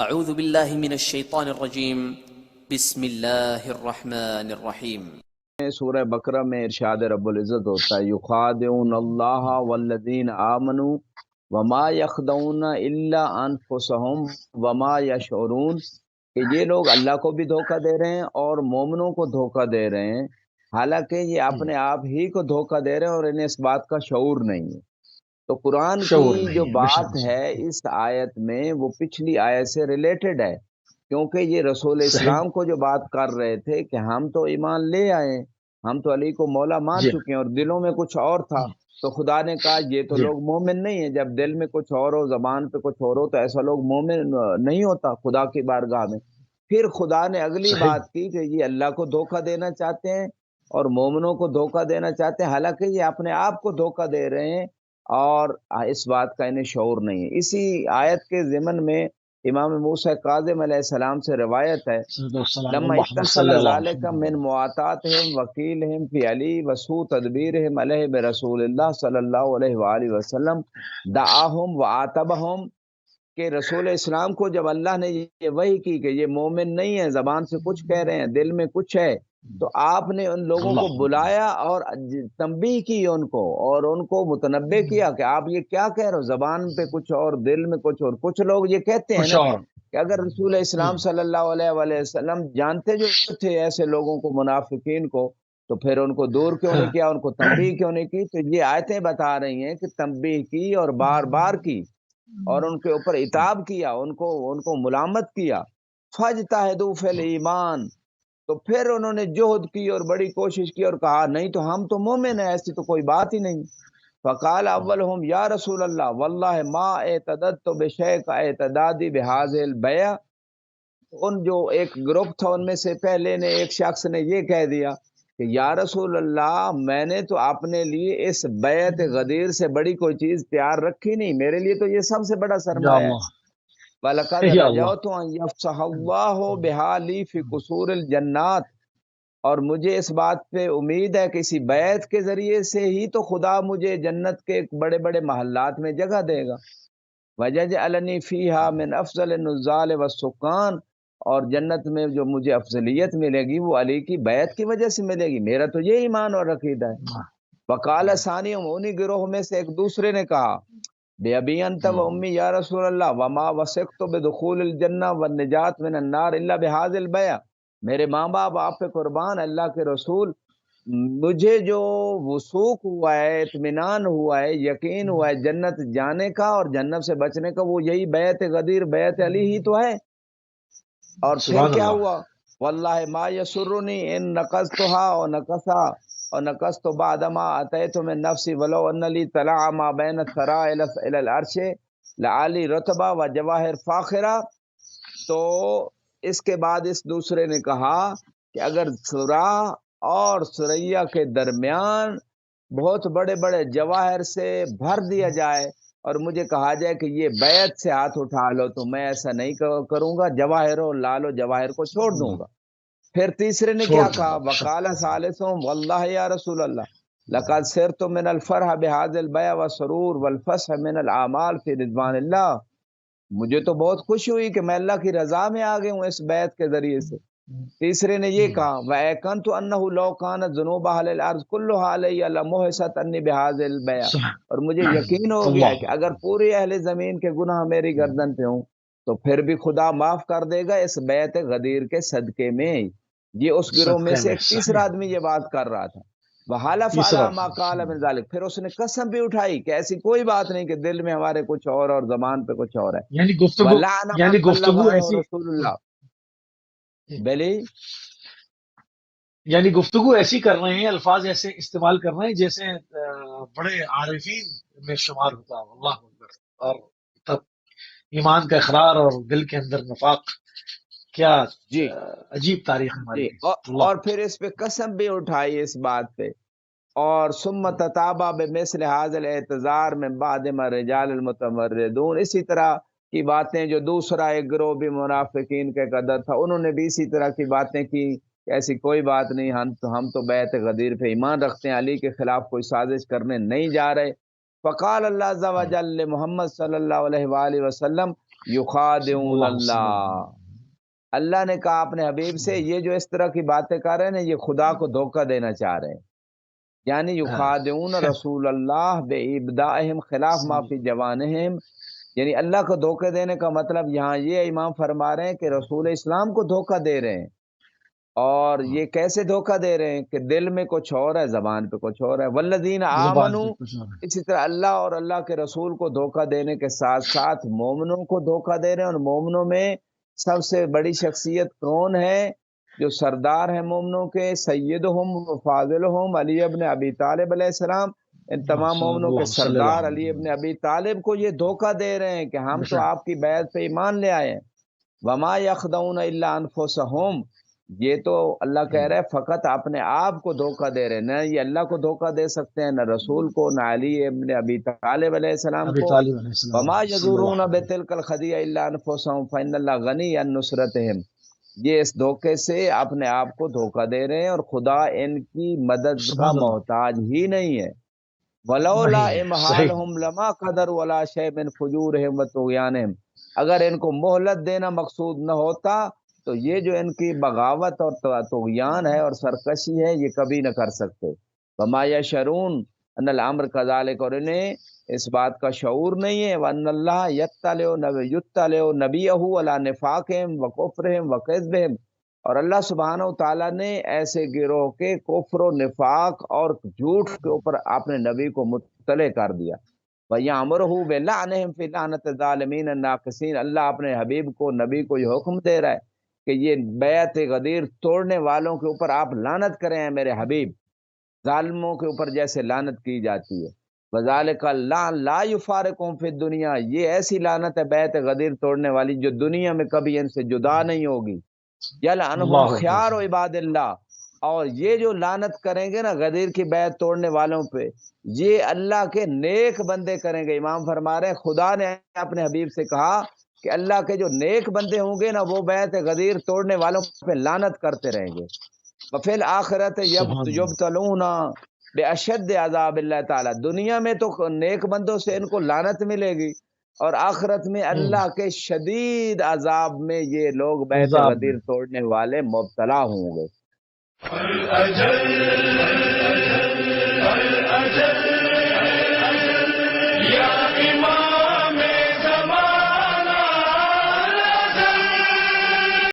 اعوذ باللہ من الشیطان الرجیم بسم اللہ الرحمن الرحیم۔ سورہ بقرہ میں ارشاد رب العزت ہوتا ہے یخادعون اللہ والذین آمنوا وما یخدعون الا انفسهم وما یشعرون کہ یہ لوگ اللہ کو بھی دھوکہ دے رہے ہیں اور مومنوں کو دھوکہ دے رہے ہیں، حالانکہ یہ اپنے آپ ہی کو دھوکہ دے رہے ہیں اور انہیں اس بات کا شعور نہیں ہے۔ تو قرآن کی جو بات ہے اس آیت میں وہ پچھلی آیت سے ریلیٹڈ ہے، کیونکہ یہ رسول اسلام کو جو بات کر رہے تھے کہ ہم تو ایمان لے آئے، ہم تو علی کو مولا مان چکے ہیں، اور دلوں میں کچھ اور تھا۔ تو خدا نے کہا یہ تو لوگ مومن نہیں ہیں۔ جب دل میں کچھ اور ہو، زبان پہ کچھ اور ہو، تو ایسا لوگ مومن نہیں ہوتا خدا کی بارگاہ میں۔ پھر خدا نے اگلی بات کی کہ یہ اللہ کو دھوکہ دینا چاہتے ہیں اور مومنوں کو دھوکہ دینا چاہتے ہیں، حالانکہ یہ اپنے آپ کو دھوکہ دے رہے ہیں اور اس بات کا انہیں شعور نہیں ہے۔ اسی آیت کے ضمن میں امام موسیٰ کاظم علیہ السلام سے روایت ہے لما اتصل ذالک من معاطاتہم وکیلہم فی علی وسوء تدبیرہم علیہ برسول اللہ صلی اللہ علیہ وآلہ وسلم دعاہم وعاتبہم، کہ رسول اسلام کو جب اللہ نے یہ وحی کی کہ یہ مومن نہیں ہے، زبان سے کچھ کہہ رہے ہیں دل میں کچھ ہے، تو آپ نے ان لوگوں کو بلایا اور تنبیہ کی ان کو، اور ان کو متنبہ کیا کہ آپ یہ کیا کہہ رہے ہو، زبان پہ کچھ اور دل میں کچھ اور۔ کچھ لوگ یہ کہتے ہیں نا کہ اگر رسول اسلام صلی اللہ علیہ وآلہ وسلم جانتے جو تھے ایسے لوگوں کو، منافقین کو، تو پھر ان کو دور کیوں نہیں کیا، ان کو تنبیہ کیوں نہیں کی؟ تو یہ آیتیں بتا رہی ہیں کہ تنبیہ کی اور بار بار کی اور ان کے اوپر عتاب کیا، ان کو ملامت کیا۔ فاجتہدوا فی الایمان، تو پھر انہوں نے جہد کی اور بڑی کوشش کی اور کہا نہیں تو ہم تو مومن ہیں، ایسی تو کوئی بات ہی نہیں۔ فقال اولہم یا رسول اللہ واللہ ما اعتددت بشیء اعتدادی بہذہ البیع، ان جو ایک گروپ تھا ان میں سے پہلے نے ایک شخص نے یہ کہہ دیا کہ یا رسول اللہ میں نے تو اپنے لیے اس بیعت غدیر سے بڑی کوئی چیز تیار رکھی نہیں، میرے لیے تو یہ سب سے بڑا سرمایہ ہے۔ وَلَقَدْ رَجَوْتُ أَنْ يَفْسَحَ اللَّهُ بِهَا لِي فِي قُصُورِ الْجَنَّاتِ، اور مجھے اس بات پہ امید ہے کہ اسی بیعت کے ذریعے سے ہی تو خدا مجھے جنت کے بڑے بڑے محلات میں جگہ دے گا۔ وَيَجْعَلَنِي فِيهَا مِنْ أَفْضَلِ النُّزَّالِ وَالسُّكَّانِ، اور جنت میں جو مجھے افضلیت ملے گی وہ علی کی بیعت کی وجہ سے ملے گی، میرا تو یہ ایمان اور عقیدہ ہے۔ وقال ثانیہم، انہی گروہ میں سے ایک دوسرے نے کہا بے ابی انت و امی یا رسول اللہ وما وثقت بدخول الجنہ والنجات من النار الا بهذا البیع، میرے ماں باپ آپ پہ قربان، اللہ کے رسول، مجھے جو وثوق ہوا ہے، اطمینان ہوا ہے، یقین ہوا ہے جنت جانے کا اور جنت سے بچنے کا، وہ یہی بیعت غدیر، بیعت علی ہی تو ہے۔ اور پھر کیا ہوا؟ واللہ ما یسرنی ان نقضتها و نقصا اور نقصت بعد ما اتیت من نفسی ولو ان لی طلع ما بین الثرى الى العرش لعلی رتبہ و جواہر فاخرہ۔ تو اس کے بعد اس دوسرے نے کہا کہ اگر ثرا اور ثریا کے درمیان بہت بڑے بڑے جواہر سے بھر دیا جائے اور مجھے کہا جائے کہ یہ بیعت سے ہاتھ اٹھا لو، تو میں ایسا نہیں کروں گا، جواہر و لال و جواہر کو چھوڑ دوں گا۔ پھر تیسرے نے کیا کہا؟ وقال ثالثهم واللہ یا رسول اللہ لقد سرت من الفرح بهذا البيع والسرور والفسح من الاعمال في رضوان اللہ، مجھے تو بہت خوشی ہوئی کہ میں اللہ کی رضا میں آ گیا ہوں اس بیعت کے ذریعے سے۔ تیسرے نے یہ کہا وَأَيْقَنْتُ أَنَّهُ لَوْ كَانَتْ ذُنُوبُ أَهْلِ الْأَرْضِ كُلُّهَا عَلَيَّ لَمُحِصَتْ عَنِّي بِهَذِهِ الْبَيْعَةِ، اور مجھے یقین ہو گیا کہ اگر پوری اہل زمین کے گناہ میری گردن پہ ہوں تو پھر بھی خدا معاف کر دے گا اس بیعت غدیر کے صدقے میں۔ یہ اس گروہ میں سے ایک تیسرا آدمی یہ بات کر رہا تھا۔ وَحَلَفَ عَلَىٰ مَا قَالَ مِن ذَلِكَ، پھر اس نے قسم بھی اٹھائی کہ ایسی کوئی بات نہیں کہ دل میں ہمارے کچھ اور زبان پہ کچھ اور ہے۔ وَلَعْنَ مَن بَلَّغَهُ رسول اللہ، بلی یعنی گفتگو ایسی کر رہے ہیں، الفاظ ایسے استعمال کر رہے ہیں جیسے بڑے عارفین میں شمار ہوتا ہے۔ اللہ اکبر! اور تب ایمان کا اقرار اور دل کے اندر نفاق، کیا جی عجیب تاریخ ہماری جی، اور پھر اس پہ قسم بھی اٹھائی اس بات پہ۔ اور ثم تتابع بمثل هذا الاعتذار من بعد ما رجال المتمردون، اسی طرح کی باتیں جو دوسرا ایک گروہ بھی منافقین کے قدر تھا، انہوں نے بھی اسی طرح کی باتیں کی کہ ایسی کوئی بات نہیں، ہم تو بیعت غدیر پہ ایمان رکھتے ہیں، علی کے خلاف کوئی سازش کرنے نہیں جا رہے۔ فقال اللہ عز و جل محمد صلی اللہ علیہ وآلہ وسلم یخادعون اللہ، اللہ نے کہا اپنے حبیب سے یہ جو اس طرح کی باتیں کر رہے ہیں یہ خدا کو دھوکہ دینا چاہ رہے ہیں، یعنی یخادعون رسول اللہ بإبدائہم خلاف ما فی جوانہم، یعنی اللہ کو دھوکہ دینے کا مطلب یہاں یہ امام فرما رہے ہیں کہ رسول اسلام کو دھوکہ دے رہے ہیں، اور یہ کیسے دھوکہ دے رہے ہیں کہ دل میں کچھ اور ہے، زبان پہ کچھ اور ہے۔ والذین آمنوا، اسی طرح اللہ اور اللہ کے رسول کو دھوکہ دینے کے ساتھ ساتھ مومنوں کو دھوکہ دے رہے ہیں، اور مومنوں میں سب سے بڑی شخصیت کون ہے؟ جو سردار ہیں مومنوں کے، سیدہم و فاضلہم علی ابن ابی طالب علیہ السلام، ان تمام مومنوں کے سردار علی ابن ابی طالب کو یہ دھوکہ دے رہے ہیں کہ ہم تو آپ کی بیعت پہ ایمان لے آئے ہیں۔ وما یخدعون الا انفسہم، یہ تو اللہ کہہ رہے ہیں فقط اپنے آپ کو دھوکہ دے رہے ہیں، نہ یہ اللہ کو دھوکہ دے سکتے ہیں، نہ رسول کو، نہ علی ابن ابی طالب علیہ السلام کو۔ وما یضرون بتلک الخدیعہ الا انفسہم فإن اللہ غنی عن نصرتہم، یہ اس دھوکے سے اپنے آپ کو دھوکہ دے رہے ہیں اور خدا ان کی مدد کا محتاج ہی نہیں ہے۔ ولولا امہالہم لما قدروا علی شیء من فجورہم وطغیانہم، اگر ان کو مہلت دینا مقصود نہ ہوتا تو یہ جو ان کی بغاوت اور طغیان ہے اور سرکشی ہے یہ کبھی نہ کر سکتے۔ وما یشعرون ان الامر کذالک، اور انہیں اس بات کا شعور نہیں ہے، وان اللہ یطلع نبیہ علی نفاقہم وکفرہم وکذبہم، اور اللہ سبحانہ و تعالیٰ نے ایسے گروہ کے کفر و نفاق اور جھوٹ کے اوپر اپنے نبی کو مطلع کر دیا۔ وَيَأْمُرُهُ بِلَعْنِهِمْ فِي لَعْنَةِ الظَّالِمِينَ النَّاقِصِينَ، اللہ اپنے حبیب کو، نبی کو یہ حکم دے رہا ہے کہ یہ بیعت غدیر توڑنے والوں کے اوپر آپ لعنت کریں ہیں میرے حبیب، ظالموں کے اوپر جیسے لعنت کی جاتی ہے۔ وَذَلِكَ اللَّعْنُ لَا يُفَارِقُهُمْ فِي الدُّنْيَا، یہ ایسی لعنت ہے بیعت غدیر توڑنے والی جو دنیا میں کبھی ان سے جدا نہیں ہوگی۔ یلعنہم خیار و عباد اللہ، اور یہ جو لعنت کریں گے نا غدیر کی بیعت توڑنے والوں پہ، یہ اللہ کے نیک بندے کریں گے۔ امام فرما رہے ہیں خدا نے اپنے حبیب سے کہا کہ اللہ کے جو نیک بندے ہوں گے نا وہ بیعت غدیر توڑنے والوں پہ لعنت کرتے رہیں گے۔ وفی الآخرت یبتلون باشد عذاب اللہ تعالی، دنیا میں تو نیک بندوں سے ان کو لعنت ملے گی، اور آخرت میں اللہ کے شدید عذاب میں یہ لوگ بیعت غدیر توڑنے والے مبتلا ہوں گے۔ الأجل الأجل يا